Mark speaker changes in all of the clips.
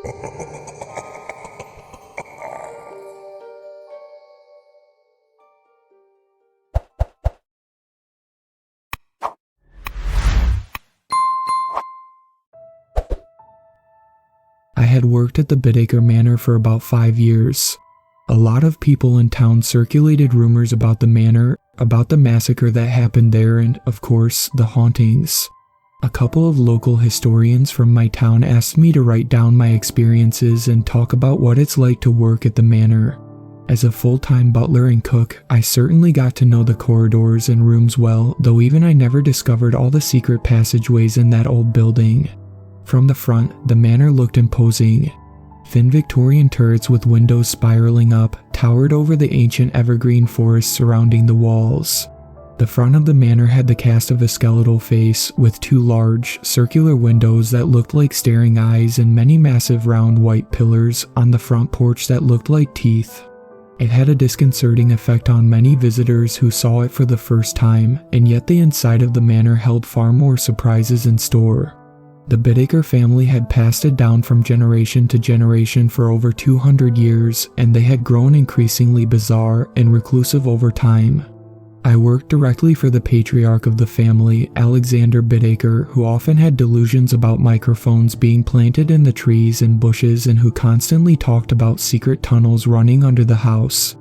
Speaker 1: I had worked at the Bittaker Manor for about 5 years. A lot of people in town circulated rumors about the manor, about the massacre that happened there, and, of course, the hauntings. A couple of local historians from my town asked me to write down my experiences and talk about what it's like to work at the manor. As a full-time butler and cook, I certainly got to know the corridors and rooms well, though even I never discovered all the secret passageways in that old building. From the front, the manor looked imposing. Thin Victorian turrets with windows spiraling up towered over the ancient evergreen forest surrounding the walls. The front of the manor had the cast of a skeletal face with 2 large, circular windows that looked like staring eyes and many massive round white pillars on the front porch that looked like teeth. It had a disconcerting effect on many visitors who saw it for the first time, and yet the inside of the manor held far more surprises in store. The Bittaker family had passed it down from generation to generation for over 200 years, and they had grown increasingly bizarre and reclusive over time. I worked directly for the patriarch of the family, Alexander Bittaker, who often had delusions about microphones being planted in the trees and bushes and who constantly talked about secret tunnels running under the house.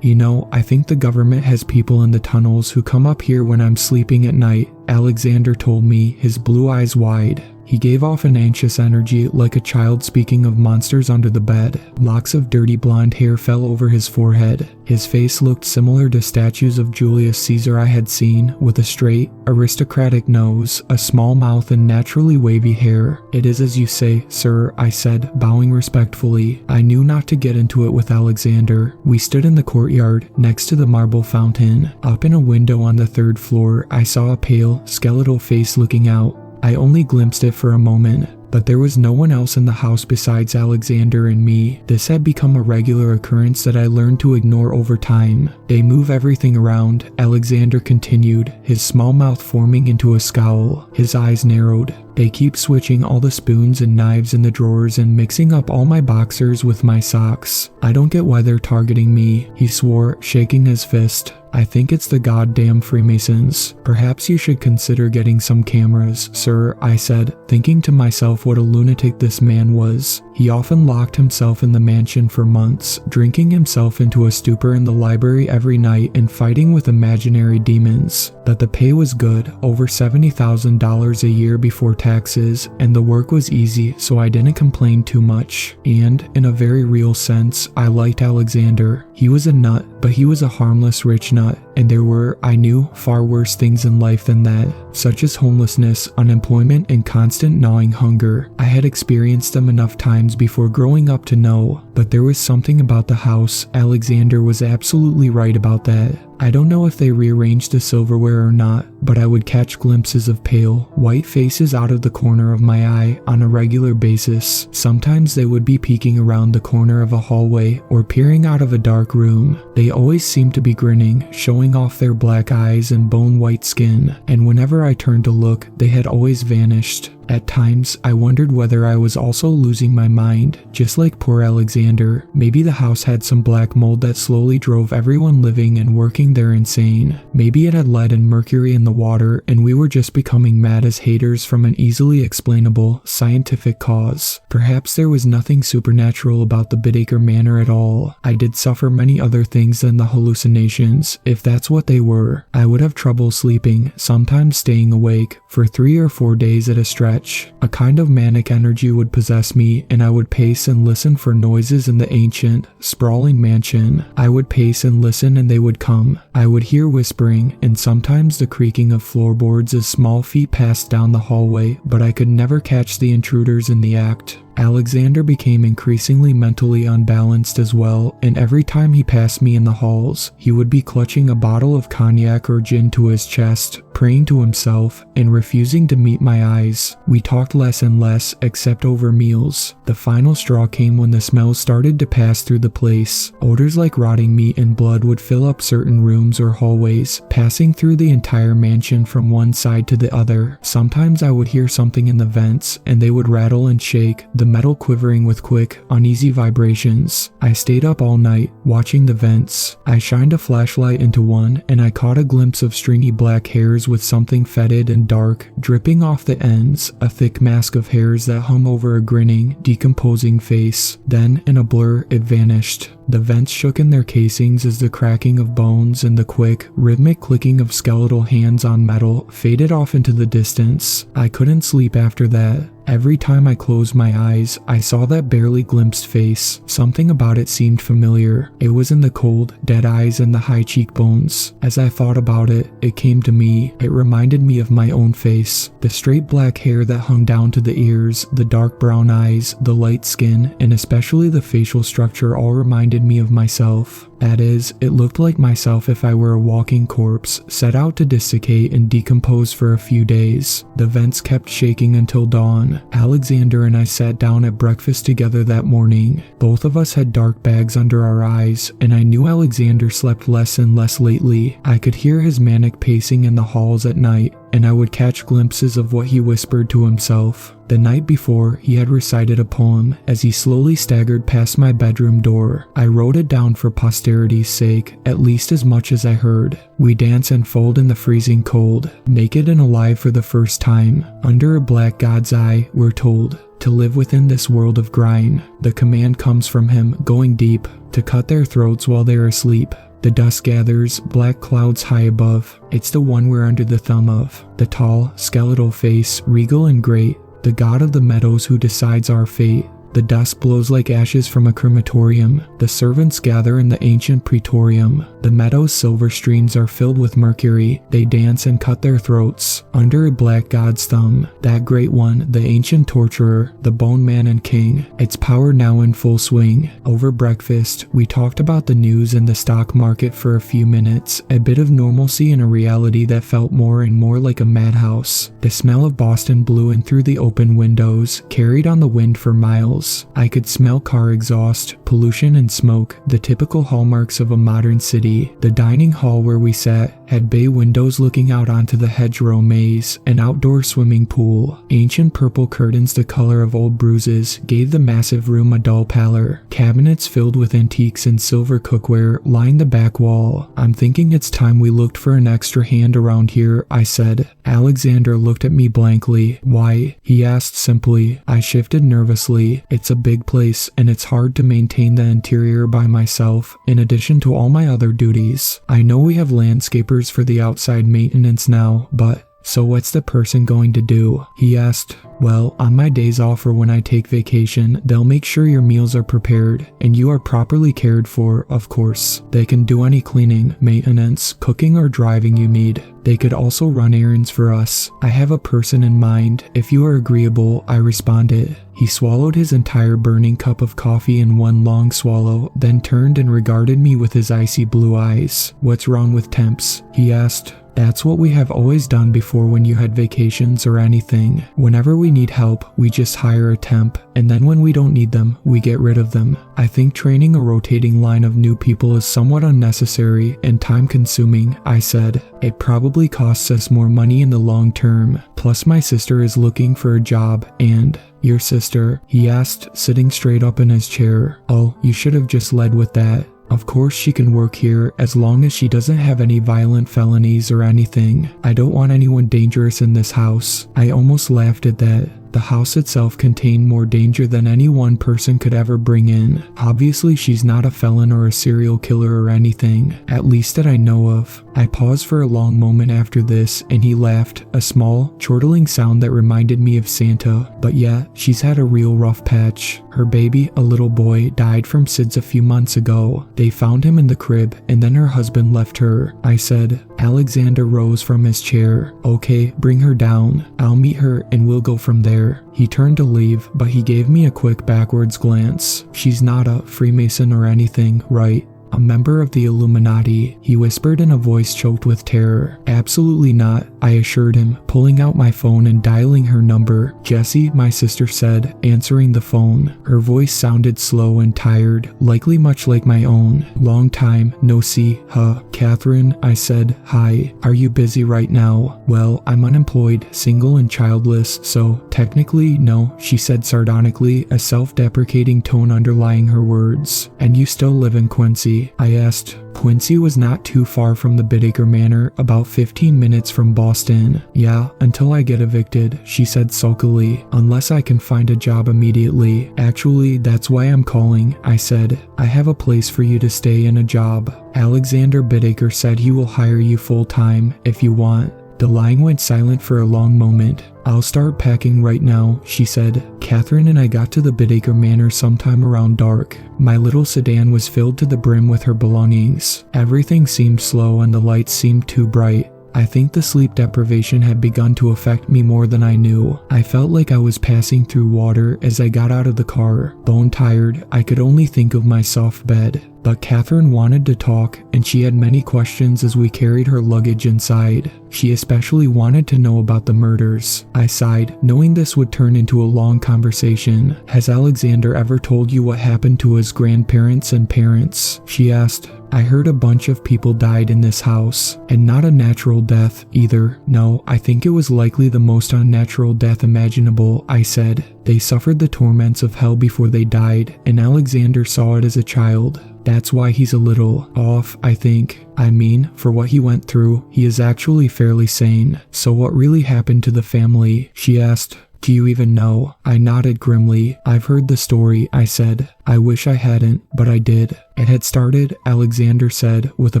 Speaker 1: "You know, I think the government has people in the tunnels who come up here when I'm sleeping at night," Alexander told me, his blue eyes wide. He gave off an anxious energy like a child speaking of monsters under the bed. Locks of dirty blonde hair fell over his forehead. His face looked similar to statues of Julius Caesar I had seen, with a straight, aristocratic nose, a small mouth and naturally wavy hair. "It is as you say, sir," I said, bowing respectfully. I knew not to get into it with Alexander. We stood in the courtyard, next to the marble fountain. Up in a window on the 3rd floor, I saw a pale, skeletal face looking out. I only glimpsed it for a moment, but there was no one else in the house besides Alexander and me. This had become a regular occurrence that I learned to ignore over time. "They move everything around," Alexander continued, his small mouth forming into a scowl. His eyes narrowed. "They keep switching all the spoons and knives in the drawers and mixing up all my boxers with my socks. I don't get why they're targeting me," he swore, shaking his fist. "I think it's the goddamn Freemasons. Perhaps you should consider getting some cameras, sir," I said, thinking to myself what a lunatic this man was. He often locked himself in the mansion for months, drinking himself into a stupor in the library every night and fighting with imaginary demons. That the pay was good, over $70,000 a year before taxes, and the work was easy, so I didn't complain too much. And, in a very real sense, I liked Alexander. He was a nut, but he was a harmless rich nut, and there were, I knew, far worse things in life than that, such as homelessness, unemployment, and constant gnawing hunger. I had experienced them enough times before growing up to know, but there was something about the house. Alexander was absolutely right about that. I don't know if they rearranged the silverware or not, but I would catch glimpses of pale, white faces out of the corner of my eye on a regular basis. Sometimes they would be peeking around the corner of a hallway or peering out of a dark room. They always seemed to be grinning, showing off their black eyes and bone-white skin, and whenever I turned to look, they had always vanished. At times, I wondered whether I was also losing my mind, just like poor Alexander. Maybe the house had some black mold that slowly drove everyone living and working there insane. Maybe it had lead and mercury in the water, and we were just becoming mad as haters from an easily explainable, scientific cause. Perhaps there was nothing supernatural about the Bittaker Manor at all. I did suffer many other things than the hallucinations. If that's what they were, I would have trouble sleeping, sometimes staying awake, for 3 or 4 days at a stretch. A kind of manic energy would possess me, and I would pace and listen for noises in the ancient, sprawling mansion. I would pace and listen and they would come. I would hear whispering, and sometimes the creaking of floorboards as small feet passed down the hallway, but I could never catch the intruders in the act. Alexander became increasingly mentally unbalanced as well, and every time he passed me in the halls, he would be clutching a bottle of cognac or gin to his chest, praying to himself, and refusing to meet my eyes. We talked less and less, except over meals. The final straw came when the smells started to pass through the place. Odors like rotting meat and blood would fill up certain rooms or hallways, passing through the entire mansion from one side to the other. Sometimes I would hear something in the vents, and they would rattle and shake. The the metal quivering with quick, uneasy vibrations. I stayed up all night, watching the vents. I shined a flashlight into one, and I caught a glimpse of stringy black hairs with something fetid and dark dripping off the ends, a thick mask of hairs that hung over a grinning, decomposing face. Then, in a blur, it vanished. The vents shook in their casings as the cracking of bones and the quick, rhythmic clicking of skeletal hands on metal faded off into the distance. I couldn't sleep after that. Every time I closed my eyes, I saw that barely glimpsed face. Something about it seemed familiar. It was in the cold, dead eyes and the high cheekbones. As I thought about it, it came to me. It reminded me of my own face. The straight black hair that hung down to the ears, the dark brown eyes, the light skin, and especially the facial structure all reminded me of myself. That is, it looked like myself if I were a walking corpse, set out to desiccate and decompose for a few days. The vents kept shaking until dawn. Alexander and I sat down at breakfast together that morning. Both of us had dark bags under our eyes, and I knew Alexander slept less and less lately. I could hear his manic pacing in the halls at night, and I would catch glimpses of what he whispered to himself. The night before, he had recited a poem as he slowly staggered past my bedroom door. I wrote it down for posterity's sake, at least as much as I heard. We dance and fold in the freezing cold, naked and alive for the first time. Under a black god's eye, we're told to live within this world of grime. The command comes from him, going deep, to cut their throats while they're asleep. The dust gathers, black clouds high above. It's the one we're under the thumb of. The tall, skeletal face, regal and great. The god of the meadows who decides our fate. The dust blows like ashes from a crematorium. The servants gather in the ancient praetorium. The meadow's silver streams are filled with mercury. They dance and cut their throats. Under a black god's thumb. That great one, the ancient torturer, the bone man and king. Its power now in full swing. Over breakfast, we talked about the news and the stock market for a few minutes. A bit of normalcy in a reality that felt more and more like a madhouse. The smell of Boston blew in through the open windows, carried on the wind for miles. I could smell car exhaust, pollution and smoke, the typical hallmarks of a modern city. The dining hall where we sat had bay windows looking out onto the hedgerow maze, an outdoor swimming pool. Ancient purple curtains the color of old bruises gave the massive room a dull pallor. Cabinets filled with antiques and silver cookware lined the back wall. I'm thinking it's time we looked for an extra hand around here, I said. Alexander looked at me blankly. Why? He asked simply. I shifted nervously. It's a big place, and it's hard to maintain the interior by myself, in addition to all my other duties. I know we have landscapers for the outside maintenance now, but so what's the person going to do? He asked. Well, on my days off or when I take vacation, they'll make sure your meals are prepared, and you are properly cared for, of course. They can do any cleaning, maintenance, cooking or driving you need. They could also run errands for us. I have a person in mind. If you are agreeable, I responded. He swallowed his entire burning cup of coffee in one long swallow, then turned and regarded me with his icy blue eyes. What's wrong with temps? He asked. That's what we have always done before when you had vacations or anything. Whenever we need help, we just hire a temp, and then when we don't need them, we get rid of them. I think training a rotating line of new people is somewhat unnecessary and time-consuming, I said. It probably costs us more money in the long term. Plus my sister is looking for a job, and... Your sister? He asked, sitting straight up in his chair. Oh, you should have just led with that. Of course she can work here as long as she doesn't have any violent felonies or anything. I don't want anyone dangerous in this house. I almost laughed at that. The house itself contained more danger than any one person could ever bring in. Obviously she's not a felon or a serial killer or anything, at least that I know of. I paused for a long moment after this, and he laughed, a small, chortling sound that reminded me of Santa. But yeah, she's had a real rough patch. Her baby, a little boy, died from SIDS a few months ago. They found him in the crib, and then her husband left her. I said. Alexander rose from his chair. Okay, bring her down. I'll meet her and we'll go from there. He turned to leave, but he gave me a quick backwards glance. She's not a Freemason or anything, right? A member of the Illuminati, he whispered in a voice choked with terror. Absolutely not, I assured him, pulling out my phone and dialing her number. Jessie, my sister said, answering the phone. Her voice sounded slow and tired, likely much like my own. Long time, no see, huh? Catherine, I said, hi. Are you busy right now? Well, I'm unemployed, single and childless, so technically no, she said sardonically, a self-deprecating tone underlying her words. And you still live in Quincy? I asked. Quincy was not too far from the Bittaker Manor, about 15 minutes from Boston. Yeah, until I get evicted, she said sulkily, unless I can find a job immediately. Actually, that's why I'm calling, I said. I have a place for you to stay and a job. Alexander Bittaker said he will hire you full-time if you want. The line went silent for a long moment. I'll start packing right now, she said. Catherine and I got to the Bittaker Manor sometime around dark. My little sedan was filled to the brim with her belongings. Everything seemed slow and the lights seemed too bright. I think the sleep deprivation had begun to affect me more than I knew. I felt like I was passing through water as I got out of the car. Bone tired, I could only think of my soft bed. But Catherine wanted to talk, and she had many questions as we carried her luggage inside. She especially wanted to know about the murders. I sighed, knowing this would turn into a long conversation. Has Alexander ever told you what happened to his grandparents and parents? She asked. I heard a bunch of people died in this house, and not a natural death either. No, I think it was likely the most unnatural death imaginable, I said. They suffered the torments of hell before they died, and Alexander saw it as a child. That's why he's a little off, I think. I mean, for what he went through, he is actually fairly sane. So what really happened to the family? She asked. Do you even know? I nodded grimly. I've heard the story, I said. I wish I hadn't, but I did. It had started, Alexander said, with a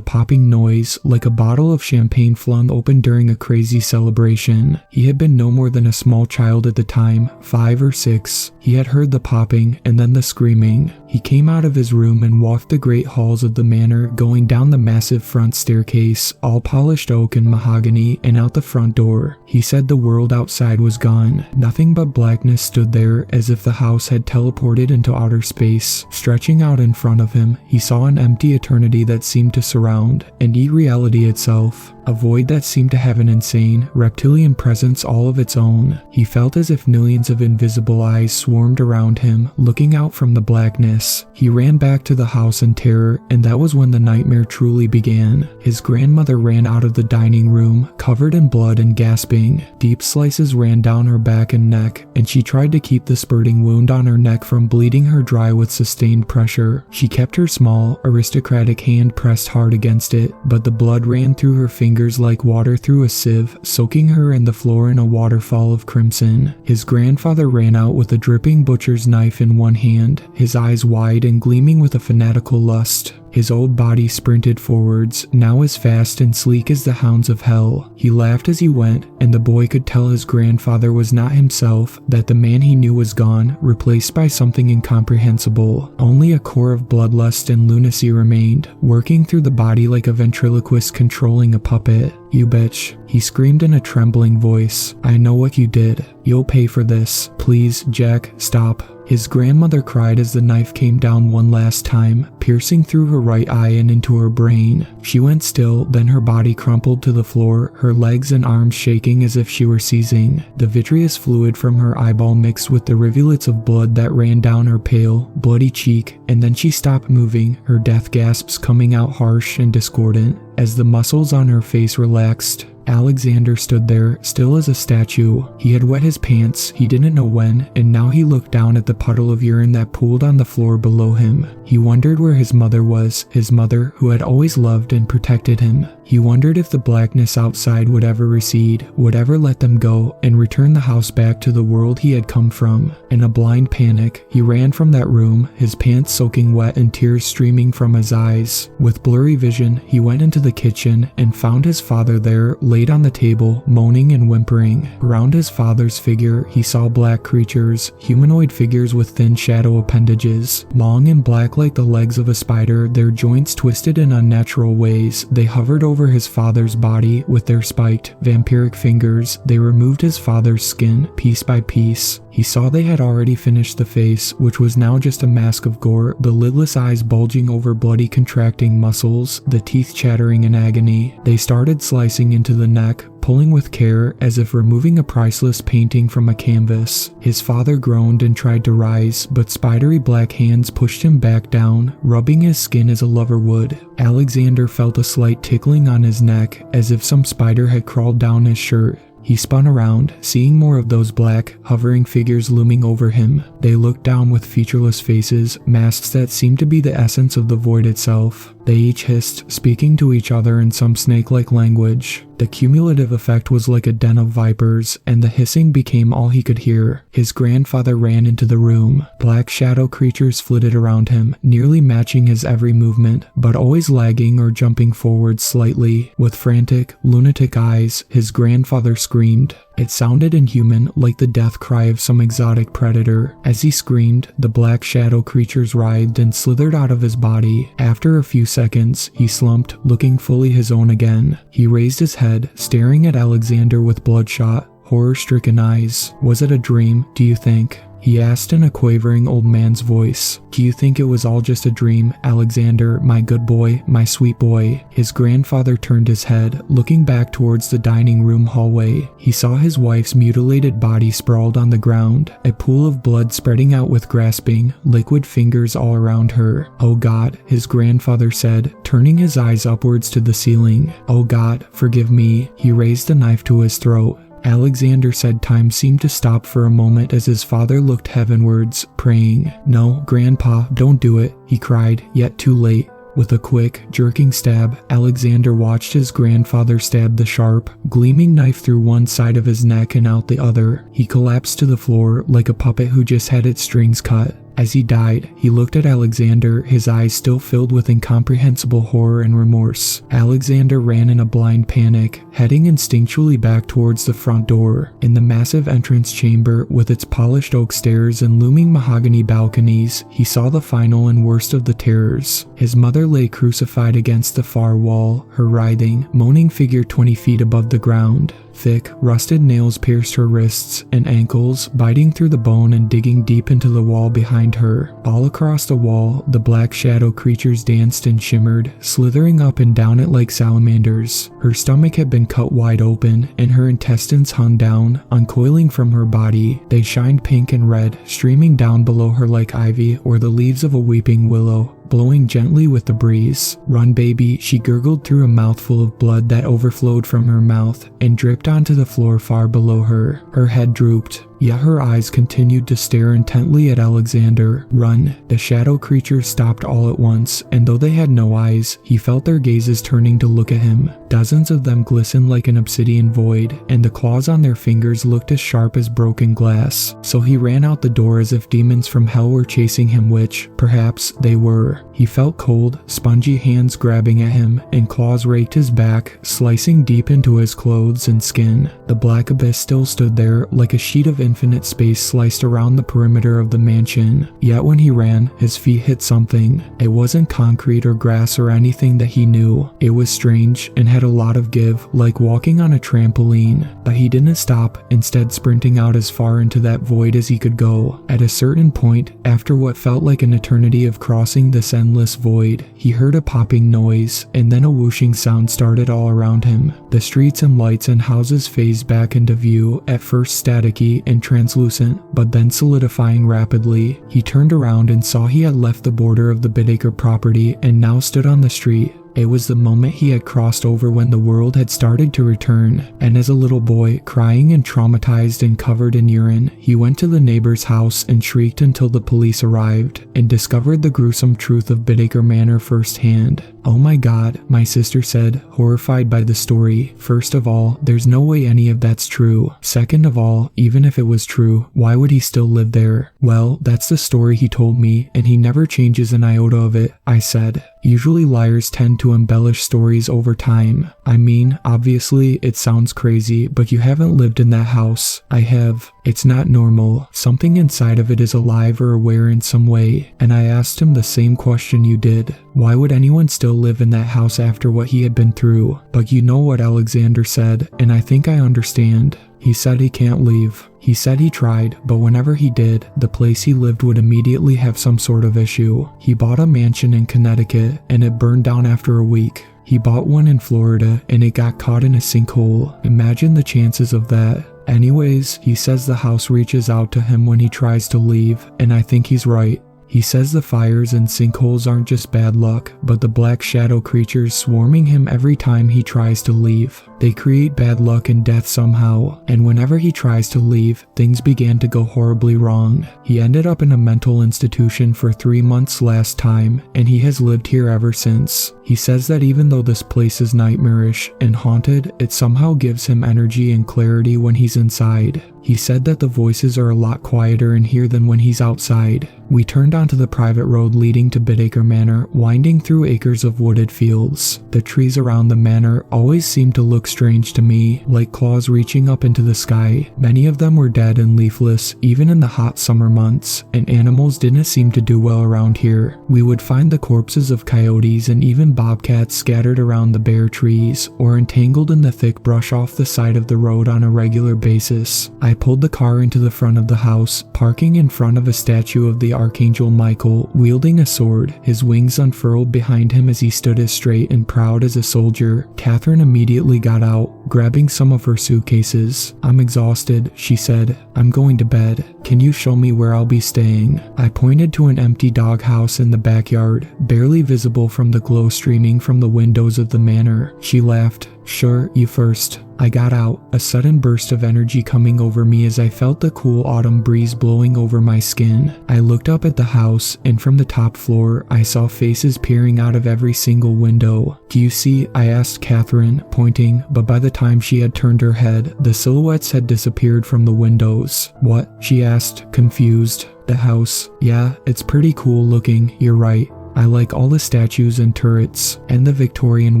Speaker 1: popping noise, like a bottle of champagne flung open during a crazy celebration. He had been no more than a small child at the time, 5 or 6. He had heard the popping and then the screaming. He came out of his room and walked the great halls of the manor, going down the massive front staircase, all polished oak and mahogany, and out the front door. He said the world outside was gone. Nothing but blackness stood there, as if the house had teleported into outer space. Stretching out in front of him, he saw an empty eternity that seemed to surround and eat reality itself. A void that seemed to have an insane, reptilian presence all of its own. He felt as if millions of invisible eyes swarmed around him, looking out from the blackness. He ran back to the house in terror, and that was when the nightmare truly began. His grandmother ran out of the dining room, covered in blood and gasping. Deep slices ran down her back and neck, and she tried to keep the spurting wound on her neck from bleeding her dry with sustained pressure. She kept her small, aristocratic hand pressed hard against it, but the blood ran through her fingers like water through a sieve, soaking her and the floor in a waterfall of crimson. His grandfather ran out with a dripping butcher's knife in one hand, his eyes wide and gleaming with a fanatical lust. His old body sprinted forwards, now as fast and sleek as the hounds of hell. He laughed as he went, and the boy could tell his grandfather was not himself, that the man he knew was gone, replaced by something incomprehensible. Only a core of bloodlust and lunacy remained, working through the body like a ventriloquist controlling a puppet. You bitch, he screamed in a trembling voice. I know what you did. You'll pay for this. Please, Jack, stop. His grandmother cried as the knife came down one last time, piercing through her right eye and into her brain. She went still, then her body crumpled to the floor, her legs and arms shaking as if she were seizing. The vitreous fluid from her eyeball mixed with the rivulets of blood that ran down her pale, bloody cheek, and then she stopped moving, her death gasps coming out harsh and discordant. As the muscles on her face relaxed, Alexander stood there, still as a statue. He had wet his pants, he didn't know when, and now he looked down at the puddle of urine that pooled on the floor below him. He wondered where his mother was, his mother who had always loved and protected him. He wondered if the blackness outside would ever recede, would ever let them go, and return the house back to the world he had come from. In a blind panic, he ran from that room, his pants soaking wet and tears streaming from his eyes. With blurry vision, he went into the kitchen and found his father there, laid on the table, moaning and whimpering. Around his father's figure, he saw black creatures, humanoid figures with thin shadow appendages. Long and black like the legs of a spider, their joints twisted in unnatural ways, they hovered over over his father's body with their spiked, vampiric fingers. They removed his father's skin piece by piece. He saw they had already finished the face, which was now just a mask of gore, the lidless eyes bulging over bloody contracting muscles, the teeth chattering in agony. They started slicing into the neck, pulling with care as if removing a priceless painting from a canvas. His father groaned and tried to rise, but spidery black hands pushed him back down, rubbing his skin as a lover would. Alexander felt a slight tickling on his neck, as if some spider had crawled down his shirt. He spun around, seeing more of those black, hovering figures looming over him. They looked down with featureless faces, masks that seemed to be the essence of the void itself. They each hissed, speaking to each other in some snake-like language. The cumulative effect was like a den of vipers, and the hissing became all he could hear. His grandfather ran into the room. Black shadow creatures flitted around him, nearly matching his every movement, but always lagging or jumping forward slightly. With frantic, lunatic eyes, his grandfather screamed. It sounded inhuman, like the death cry of some exotic predator. As he screamed, the black shadow creatures writhed and slithered out of his body. After a few seconds, he slumped, looking fully his own again. He raised his head, staring at Alexander with bloodshot, horror-stricken eyes. "Was it a dream, do you think?" he asked in a quavering old man's voice. "Do you think it was all just a dream, Alexander, my good boy, my sweet boy?" His grandfather turned his head, looking back towards the dining room hallway. He saw his wife's mutilated body sprawled on the ground, a pool of blood spreading out with grasping, liquid fingers all around her. "Oh God," his grandfather said, turning his eyes upwards to the ceiling. "Oh God, forgive me." He raised a knife to his throat. Alexander said time seemed to stop for a moment as his father looked heavenwards, praying. "No, Grandpa, don't do it," he cried, yet too late. With a quick, jerking stab, Alexander watched his grandfather stab the sharp, gleaming knife through one side of his neck and out the other. He collapsed to the floor like a puppet who just had its strings cut. As he died, he looked at Alexander, his eyes still filled with incomprehensible horror and remorse. Alexander ran in a blind panic, heading instinctually back towards the front door. In the massive entrance chamber, with its polished oak stairs and looming mahogany balconies, he saw the final and worst of the terrors. His mother lay crucified against the far wall, her writhing, moaning figure 20 feet above the ground. Thick, rusted nails pierced her wrists and ankles, biting through the bone and digging deep into the wall behind her. All across the wall, the black shadow creatures danced and shimmered, slithering up and down it like salamanders. Her stomach had been cut wide open, and her intestines hung down, uncoiling from her body. They shined pink and red, streaming down below her like ivy or the leaves of a weeping willow, blowing gently with the breeze. "Run, baby," she gurgled through a mouthful of blood that overflowed from her mouth and dripped onto the floor far below her. Her head drooped, yet her eyes continued to stare intently at Alexander. "Run." The shadow creatures stopped all at once, and though they had no eyes, he felt their gazes turning to look at him. Dozens of them glistened like an obsidian void, and the claws on their fingers looked as sharp as broken glass. So he ran out the door as if demons from hell were chasing him, which, perhaps, they were. He felt cold, spongy hands grabbing at him, and claws raked his back, slicing deep into his clothes and skin. The black abyss still stood there, like a sheet of infinite space sliced around the perimeter of the mansion. Yet when he ran, his feet hit something. It wasn't concrete or grass or anything that he knew. It was strange and had a lot of give, like walking on a trampoline. But he didn't stop, instead sprinting out as far into that void as he could go. At a certain point, after what felt like an eternity of crossing this endless void, he heard a popping noise, and then a whooshing sound started all around him. The streets and lights and houses phased back into view, at first staticky and translucent, but then solidifying rapidly. He turned around and saw he had left the border of the Bittaker property and now stood on the street. It was the moment he had crossed over when the world had started to return, and as a little boy, crying and traumatized and covered in urine, he went to the neighbor's house and shrieked until the police arrived, and discovered the gruesome truth of Bittaker Manor firsthand. "Oh my God," my sister said, horrified by the story. "First of all, there's no way any of that's true. Second of all, even if it was true, why would he still live there?" "Well, that's the story he told me, and he never changes an iota of it," I said. "Usually liars tend to embellish stories over time. I mean, obviously, it sounds crazy, but you haven't lived in that house." "I have. It's not normal. Something inside of it is alive or aware in some way. And I asked him the same question you did. Why would anyone still live in that house after what he had been through? But you know what Alexander said, and I think I understand. He said he can't leave. He said he tried, but whenever he did, the place he lived would immediately have some sort of issue. He bought a mansion in Connecticut, and it burned down after a week. He bought one in Florida, and it got caught in a sinkhole. Imagine the chances of that. Anyways, he says the house reaches out to him when he tries to leave, and I think he's right. He says the fires and sinkholes aren't just bad luck, but the black shadow creatures swarming him every time he tries to leave. They create bad luck and death somehow, and whenever he tries to leave, things began to go horribly wrong. He ended up in a mental institution for 3 months last time, and he has lived here ever since. He says that even though this place is nightmarish and haunted, it somehow gives him energy and clarity when he's inside. He said that the voices are a lot quieter in here than when he's outside. We turned onto the private road leading to Bittaker Manor, winding through acres of wooded fields. The trees around the manor always seemed to look strange to me, like claws reaching up into the sky. Many of them were dead and leafless, even in the hot summer months, and animals didn't seem to do well around here. We would find the corpses of coyotes and even bobcats scattered around the bare trees, or entangled in the thick brush off the side of the road on a regular basis. I pulled the car into the front of the house, parking in front of a statue of the Archangel Michael, wielding a sword, his wings unfurled behind him as he stood as straight and proud as a soldier. Catherine immediately got out, grabbing some of her suitcases. "I'm exhausted," she said. "I'm going to bed. Can you show me where I'll be staying?" I pointed to an empty doghouse in the backyard, barely visible from the glow streaming from the windows of the manor. She laughed. "Sure, you first." I got out, a sudden burst of energy coming over me as I felt the cool autumn breeze blowing over my skin. I looked up at the house, and from the top floor, I saw faces peering out of every single window. "Do you see?" I asked Catherine, pointing, but by the time she had turned her head, the silhouettes had disappeared from the windows. "What?" she asked, confused. "The house. Yeah, it's pretty cool looking, you're right. I like all the statues and turrets, and the Victorian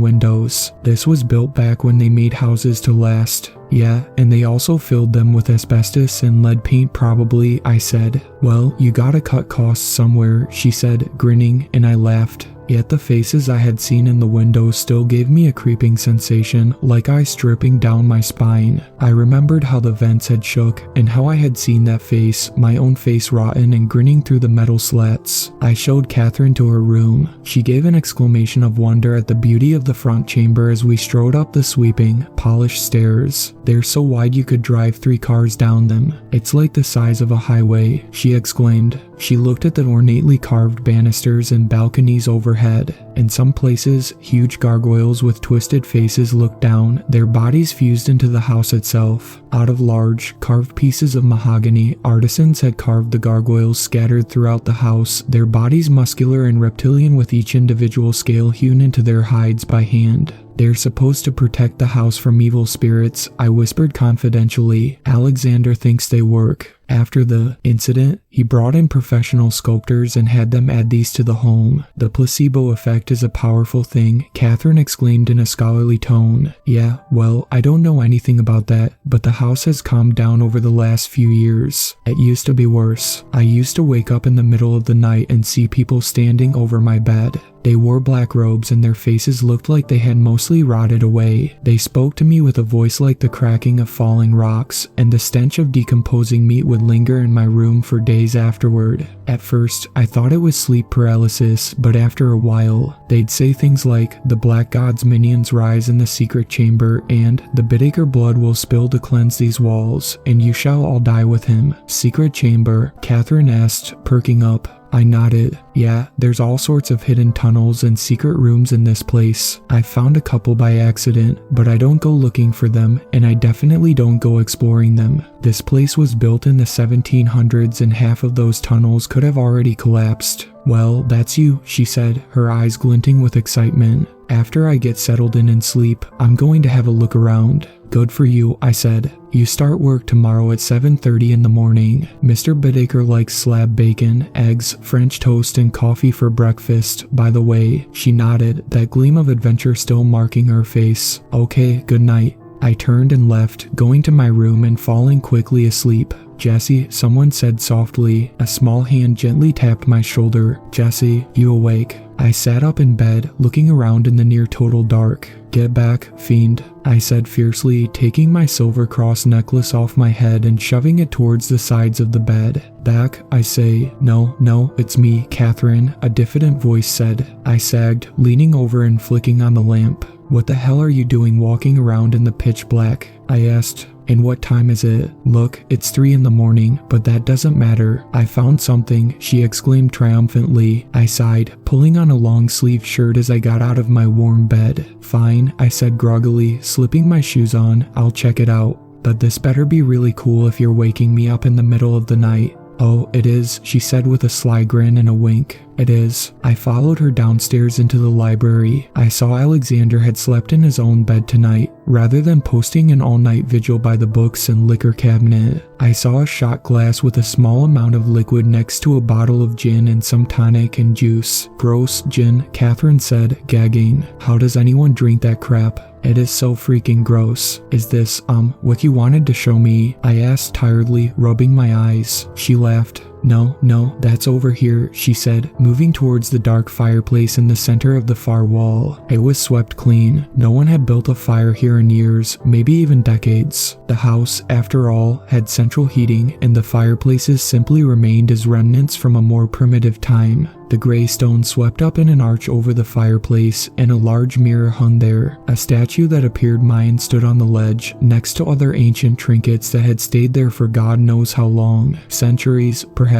Speaker 1: windows. This was built back when they made houses to last." "Yeah, and they also filled them with asbestos and lead paint probably," I said. "Well, you gotta cut costs somewhere," she said, grinning, and I laughed. Yet the faces I had seen in the windows still gave me a creeping sensation, like ice dripping down my spine. I remembered how the vents had shook, and how I had seen that face, my own face rotten and grinning through the metal slats. I showed Catherine to her room. She gave an exclamation of wonder at the beauty of the front chamber as we strode up the sweeping, polished stairs. "They're so wide you could drive 3 cars down them. It's like the size of a highway," she exclaimed. She looked at the ornately carved banisters and balconies overhead. In some places, huge gargoyles with twisted faces looked down, their bodies fused into the house itself. Out of large, carved pieces of mahogany, artisans had carved the gargoyles scattered throughout the house, their bodies muscular and reptilian with each individual scale hewn into their hides by hand. "They're supposed to protect the house from evil spirits," I whispered confidentially. "Alexander thinks they work." After the incident, he brought in professional sculptors and had them add these to the home. "The placebo effect is a powerful thing," Catherine exclaimed in a scholarly tone. "Yeah, well, I don't know anything about that, but the house has calmed down over the last few years. It used to be worse. I used to wake up in the middle of the night and see people standing over my bed. They wore black robes and their faces looked like they had mostly rotted away. They spoke to me with a voice like the cracking of falling rocks, and the stench of decomposing meat would linger in my room for days afterward. At first, I thought it was sleep paralysis, but after a while, they'd say things like, 'The Black God's minions rise in the secret chamber,' and 'The Bittaker blood will spill to cleanse these walls, and you shall all die with him.'" "Secret chamber?" Catherine asked, perking up. I nodded. "Yeah, there's all sorts of hidden tunnels and secret rooms in this place. I found a couple by accident, but I don't go looking for them, and I definitely don't go exploring them. This place was built in the 1700s and half of those tunnels could have already collapsed." "Well, that's you," she said, her eyes glinting with excitement. "After I get settled in and sleep, I'm going to have a look around." "Good for you," I said. "You start work tomorrow at 7:30 in the morning. Mr. Bittaker likes slab bacon, eggs, French toast, and coffee for breakfast, by the way." She nodded, that gleam of adventure still marking her face. "Okay, good night." I turned and left, going to my room and falling quickly asleep. "Jesse," someone said softly. A small hand gently tapped my shoulder. "Jesse, you awake?" I sat up in bed, looking around in the near total dark. "Get back, fiend," I said fiercely, taking my silver cross necklace off my head and shoving it towards the sides of the bed. "Back, I say." No, it's me, Catherine," a diffident voice said. I sagged, leaning over and flicking on the lamp. "What the hell are you doing walking around in the pitch black?" I asked. "And what time is it?" "Look, it's 3 in the morning, but that doesn't matter. I found something," she exclaimed triumphantly. I sighed, pulling on a long-sleeved shirt as I got out of my warm bed. "Fine," I said groggily, slipping my shoes on. "I'll check it out. But this better be really cool if you're waking me up in the middle of the night." "Oh, it is," she said with a sly grin and a wink. "It is." I followed her downstairs into the library. I saw Alexander had slept in his own bed tonight, rather than posting an all-night vigil by the books and liquor cabinet. I saw a shot glass with a small amount of liquid next to a bottle of gin and some tonic and juice. "Gross, gin," Catherine said, gagging. "How does anyone drink that crap? It is so freaking gross." "Is this, what you wanted to show me?" I asked tiredly, rubbing my eyes. She laughed. No, that's over here," she said, moving towards the dark fireplace in the center of the far wall. It was swept clean. No one had built a fire here in years, maybe even decades. The house, after all, had central heating, and the fireplaces simply remained as remnants from a more primitive time. The gray stone swept up in an arch over the fireplace, and a large mirror hung there. A statue that appeared Mayan stood on the ledge, next to other ancient trinkets that had stayed there for God knows how long. Centuries, perhaps.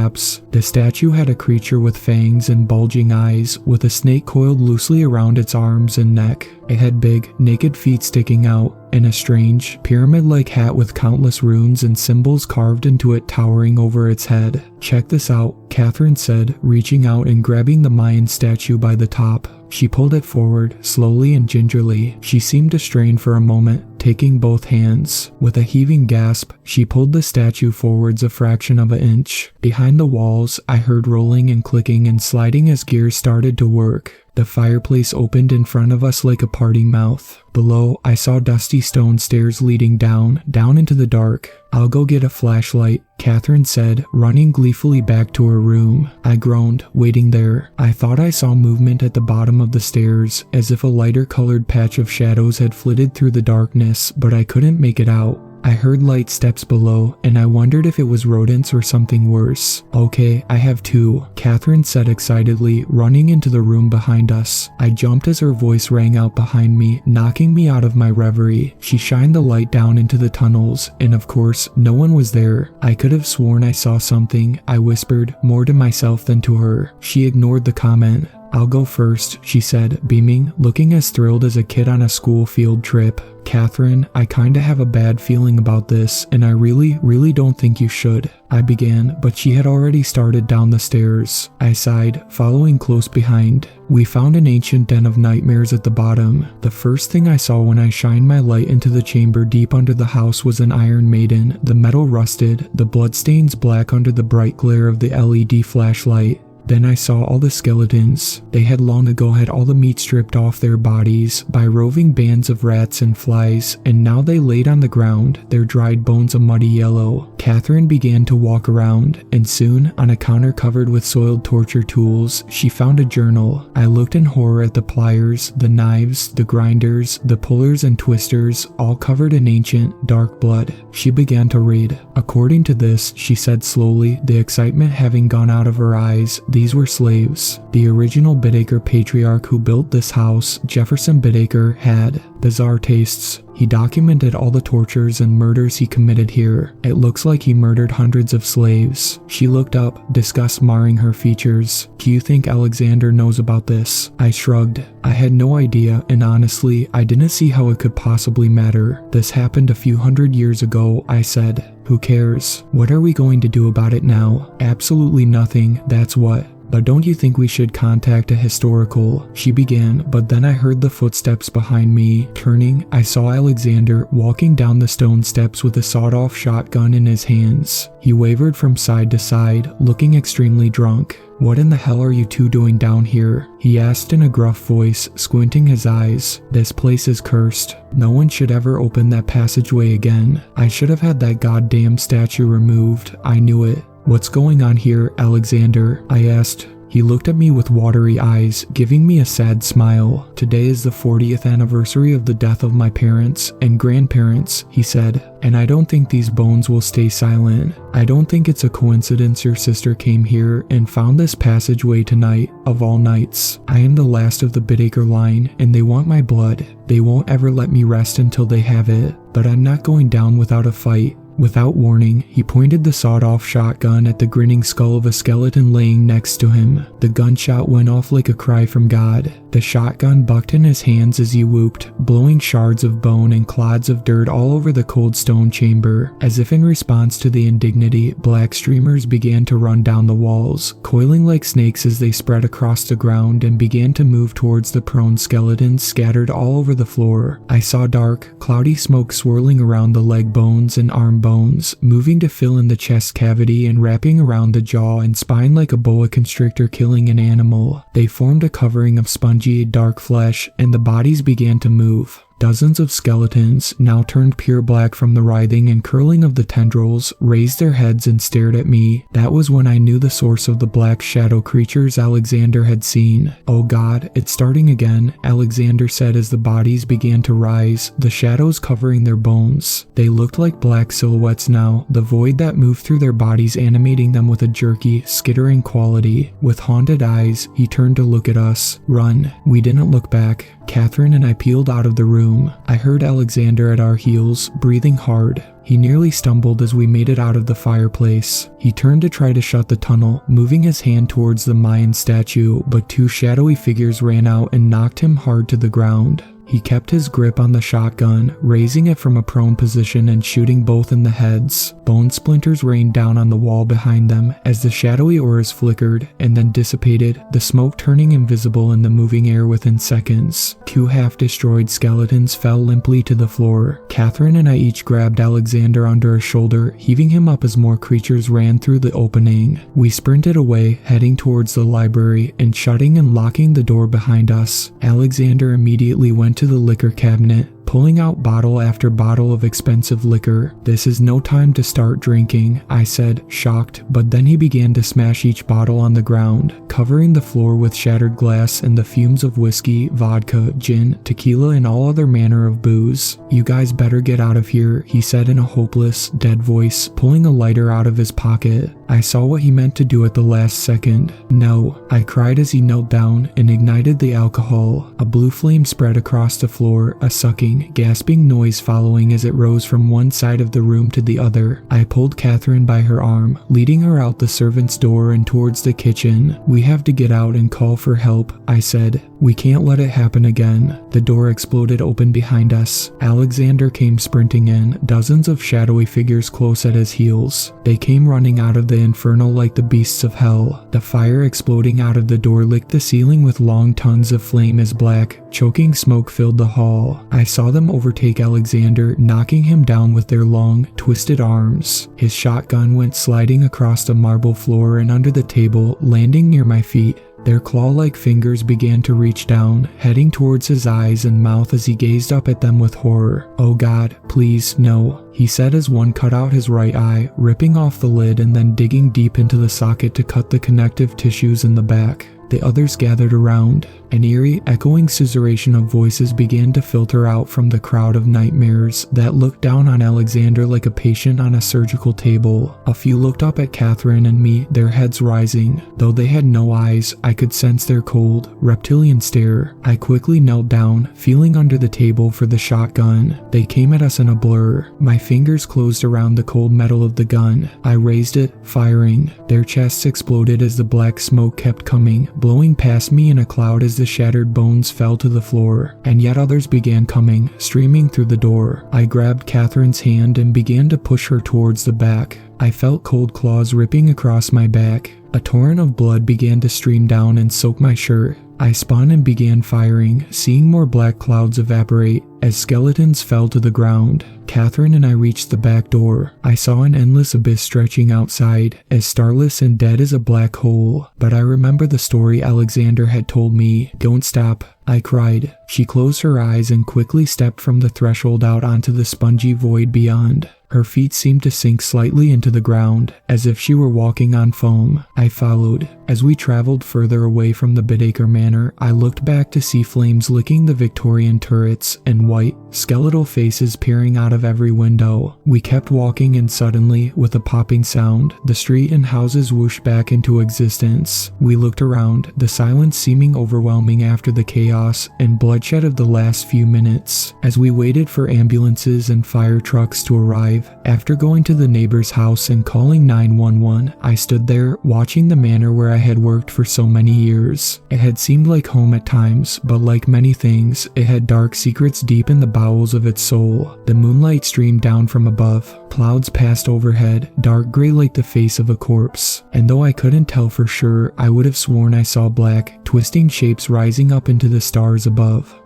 Speaker 1: The statue had a creature with fangs and bulging eyes, with a snake coiled loosely around its arms and neck. It had big, naked feet sticking out, and a strange, pyramid-like hat with countless runes and symbols carved into it towering over its head. "Check this out," Catherine said, reaching out and grabbing the Mayan statue by the top. She pulled it forward, slowly and gingerly. She seemed to strain for a moment, taking both hands. With a heaving gasp, she pulled the statue forwards a fraction of an inch. Behind the walls, I heard rolling and clicking and sliding as gears started to work. The fireplace opened in front of us like a party mouth. Below, I saw dusty stone stairs leading down into the dark. "I'll go get a flashlight," Catherine said, running gleefully back to her room. I groaned, waiting there. I thought I saw movement at the bottom of the stairs, as if a lighter-colored patch of shadows had flitted through the darkness, but I couldn't make it out. I heard light steps below, and I wondered if it was rodents or something worse. "Okay, I have 2, Catherine said excitedly, running into the room behind us. I jumped as her voice rang out behind me, knocking me out of my reverie. She shined the light down into the tunnels, and of course, no one was there. I could have sworn I saw something, I whispered, more to myself than to her. She ignored the comment. "I'll go first," she said, beaming, looking as thrilled as a kid on a school field trip. "Catherine, I kinda have a bad feeling about this, and I really don't think you should," I began, but she had already started down the stairs. I sighed, following close behind. We found an ancient den of nightmares at the bottom. The first thing I saw when I shined my light into the chamber deep under the house was an Iron Maiden, the metal rusted, the bloodstains black under the bright glare of the LED flashlight. Then I saw all the skeletons. They had long ago had all the meat stripped off their bodies by roving bands of rats and flies, and now they laid on the ground, their dried bones a muddy yellow. Catherine began to walk around, and soon, on a counter covered with soiled torture tools, she found a journal. I looked in horror at the pliers, the knives, the grinders, the pullers and twisters, all covered in ancient, dark blood. She began to read. According to this, she said slowly, the excitement having gone out of her eyes, these were slaves. The original Bittaker patriarch who built this house, Jefferson Bittaker, had bizarre tastes. He documented all the tortures and murders he committed here. It looks like he murdered hundreds of slaves. She looked up, disgust marring her features. "Do you think Alexander knows about this?" I shrugged. I had no idea, and honestly, I didn't see how it could possibly matter. This happened a few hundred years ago, I said. Who cares? What are we going to do about it now? Absolutely nothing, that's what. but don't you think we should contact a historical? She began, but then I heard the footsteps behind me. Turning, I saw Alexander walking down the stone steps with a sawed-off shotgun in his hands. He wavered from side to side, looking extremely drunk. "What in the hell are you two doing down here?" he asked in a gruff voice, squinting his eyes. "This place is cursed. No one should ever open that passageway again. I should have had that goddamn statue removed. I knew it." "What's going on here, Alexander?" I asked. He looked at me with watery eyes, giving me a sad smile. "Today is the 40th anniversary of the death of my parents and grandparents," he said, "and I don't think these bones will stay silent. I don't think it's a coincidence your sister came here and found this passageway tonight, of all nights. I am the last of the Bittaker line, and they want my blood. They won't ever let me rest until they have it, but I'm not going down without a fight." Without warning, he pointed the sawed-off shotgun at the grinning skull of a skeleton laying next to him. The gunshot went off like a cry from God. The shotgun bucked in his hands as he whooped, blowing shards of bone and clods of dirt all over the cold stone chamber. As if in response to the indignity, black streamers began to run down the walls, coiling like snakes as they spread across the ground and began to move towards the prone skeletons scattered all over the floor. I saw dark, cloudy smoke swirling around the leg bones and arm bones, moving to fill in the chest cavity and wrapping around the jaw and spine like a boa constrictor killing an animal. They formed a covering of spongy, dark flesh, and the bodies began to move. Dozens of skeletons, now turned pure black from the writhing and curling of the tendrils, raised their heads and stared at me. That was when I knew the source of the black shadow creatures Alexander had seen. "Oh God, it's starting again," Alexander said as the bodies began to rise, the shadows covering their bones. They looked like black silhouettes now, the void that moved through their bodies animating them with a jerky, skittering quality. With haunted eyes, he turned to look at us. "Run." We didn't look back. Catherine and I peeled out of the room. I heard Alexander at our heels, breathing hard. He nearly stumbled as we made it out of the fireplace. He turned to try to shut the tunnel, moving his hand towards the Mayan statue, but two shadowy figures ran out and knocked him hard to the ground. He kept his grip on the shotgun, raising it from a prone position and shooting both in the heads. Bone splinters rained down on the wall behind them as the shadowy auras flickered and then dissipated, the smoke turning invisible in the moving air within seconds. Two half-destroyed skeletons fell limply to the floor. Catherine and I each grabbed Alexander under a shoulder, heaving him up as more creatures ran through the opening. We sprinted away, heading towards the library and shutting and locking the door behind us. Alexander immediately went to the liquor cabinet, pulling out bottle after bottle of expensive liquor. "This is no time to start drinking," I said, shocked, but then he began to smash each bottle on the ground, covering the floor with shattered glass and the fumes of whiskey, vodka, gin, tequila, and all other manner of booze. "You guys better get out of here," he said in a hopeless, dead voice, pulling a lighter out of his pocket. I saw what he meant to do at the last second. "No," I cried as he knelt down and ignited the alcohol. A blue flame spread across the floor, a sucking, gasping noise following as it rose from one side of the room to the other. I pulled Catherine by her arm, leading her out the servant's door and towards the kitchen. "We have to get out and call for help," I said. "We can't let it happen again." The door exploded open behind us. Alexander came sprinting in, dozens of shadowy figures close at his heels. They came running out of the inferno like the beasts of hell. The fire exploding out of the door licked the ceiling with long tongues of flame as black, choking smoke filled the hall. I saw them overtake Alexander, knocking him down with their long, twisted arms. His shotgun went sliding across the marble floor and under the table, landing near my feet. Their claw-like fingers began to reach down, heading towards his eyes and mouth as he gazed up at them with horror. "Oh God, please, no," he said as one cut out his right eye, ripping off the lid and then digging deep into the socket to cut the connective tissues in the back. The others gathered around. An eerie, echoing susurration of voices began to filter out from the crowd of nightmares that looked down on Alexander like a patient on a surgical table. A few looked up at Catherine and me, their heads rising. Though they had no eyes, I could sense their cold, reptilian stare. I quickly knelt down, feeling under the table for the shotgun. They came at us in a blur. My fingers closed around the cold metal of the gun. I raised it, firing. Their chests exploded as the black smoke kept coming, blowing past me in a cloud as the shattered bones fell to the floor, and yet others began coming, streaming through the door. I grabbed Catherine's hand and began to push her towards the back. I felt cold claws ripping across my back. A torrent of blood began to stream down and soak my shirt. I spun and began firing, seeing more black clouds evaporate as skeletons fell to the ground. Catherine and I reached the back door. I saw an endless abyss stretching outside, as starless and dead as a black hole. But I remember the story Alexander had told me. Don't stop, I cried. She closed her eyes and quickly stepped from the threshold out onto the spongy void beyond. Her feet seemed to sink slightly into the ground, as if she were walking on foam. I followed. As we traveled further away from the Bittaker Manor, I looked back to see flames licking the Victorian turrets and white, skeletal faces peering out of every window. We kept walking and suddenly, with a popping sound, the street and houses whooshed back into existence. We looked around, the silence seeming overwhelming after the chaos and bloodshed of the last few minutes. As we waited for ambulances and fire trucks to arrive, after going to the neighbor's house and calling 911, I stood there watching the manor where I had worked for so many years. It had seemed like home at times, but like many things, it had dark secrets deep in the bowels of its soul. The moonlight streamed down from above. Clouds passed overhead, dark gray like the face of a corpse. And though I couldn't tell for sure, I would have sworn I saw black, twisting shapes rising up into the stars above.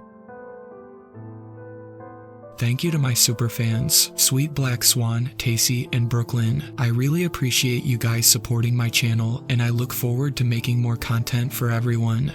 Speaker 1: Thank you to my superfans, Sweet Black Swan, Tacy, and Brooklyn. I really appreciate you guys supporting my channel, and I look forward to making more content for everyone.